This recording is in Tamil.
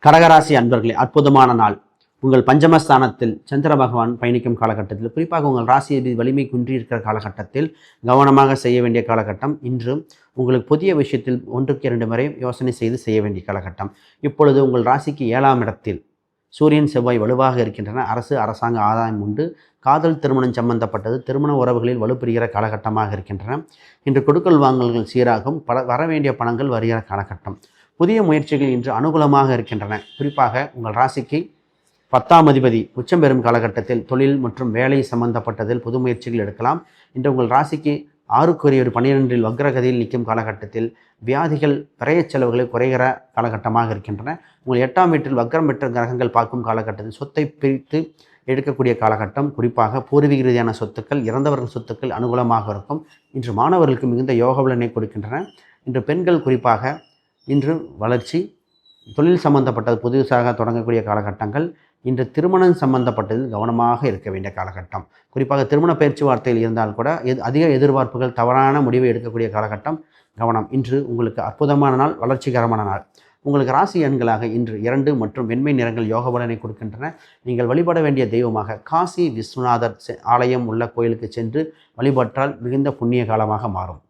கடகராசி அன்பர்களே, அற்புதமான நாள். உங்கள் பஞ்சமஸ்தானத்தில் சந்திர பகவான் பயணிக்கும் காலகட்டத்தில், குறிப்பாக உங்கள் ராசி வலிமை குன்றியிருக்கிற காலகட்டத்தில் கவனமாக செய்ய வேண்டிய காலகட்டம். இன்று உங்களுக்கு புதிய விஷயத்தில் 1-2 முறை யோசனை செய்ய வேண்டிய காலகட்டம். இப்பொழுது உங்கள் ராசிக்கு 7ஆம் இடத்தில் சூரியன் செவ்வாய் வலுவாக இருக்கின்றன. அரசாங்க ஆதாயம் உண்டு. காதல் திருமணம் சம்பந்தப்பட்டது திருமண உறவுகளில் வலுப்பெறுகிற காலகட்டமாக இருக்கின்றன. இன்று கொடுக்கல் வாங்கல்கள் சீராகும். வர வேண்டிய பணங்கள் வருகிற காலகட்டம். புதிய முயற்சிகள் இன்று அனுகூலமாக இருக்கின்றன. குறிப்பாக உங்கள் ராசிக்கு 10ஆம் அதிபதி உச்சம் பெறும் காலகட்டத்தில் தொழில் மற்றும் வேலை சம்பந்தப்பட்டதில் புது முயற்சிகள் எடுக்கலாம். இன்று உங்கள் ராசிக்கு 6க்குரிய 12இல் வக்ரகதியில் நிற்கும் காலகட்டத்தில் வியாதிகள் விரைய செலவுகளை குறைகிற காலகட்டமாக இருக்கின்றன. உங்கள் 8ஆம் வீட்டில் வக்ரம் பெற்ற கிரகங்கள் பார்க்கும் காலகட்டத்தில் சொத்தை பிரித்து எடுக்கக்கூடிய காலகட்டம். குறிப்பாக பூர்வீக ரீதியான சொத்துக்கள், இறந்தவர்கள் சொத்துக்கள் அனுகூலமாக இருக்கும். இன்று மாணவர்களுக்கு மிகுந்த யோக பலனை கொடுக்கின்றன. இன்று பெண்கள் குறிப்பாக இன்று வளர்ச்சி, தொழில் சம்பந்தப்பட்டது புதுசாக தொடங்கக்கூடிய காலகட்டங்கள். இன்று திருமணம் சம்பந்தப்பட்டதில் கவனமாக இருக்க வேண்டிய காலகட்டம். குறிப்பாக திருமண பேச்சுவார்த்தையில் இருந்தால் கூட அதிக எதிர்பார்ப்புகள், தவறான முடிவை எடுக்கக்கூடிய காலகட்டம். கவனம். இன்று உங்களுக்கு அற்புதமான நாள், வளர்ச்சிகரமான நாள். உங்களுக்கு ராசி எண்களாக இன்று 2 மற்றும் வெண்மை நிறங்கள் யோக பலனை கொடுக்கின்றன. நீங்கள் வழிபட வேண்டிய தெய்வமாக காசி விஸ்வநாதர் ஆலயம் உள்ள கோயிலுக்கு சென்று வழிபட்டால் மிகுந்த புண்ணிய காலமாக மாறும்.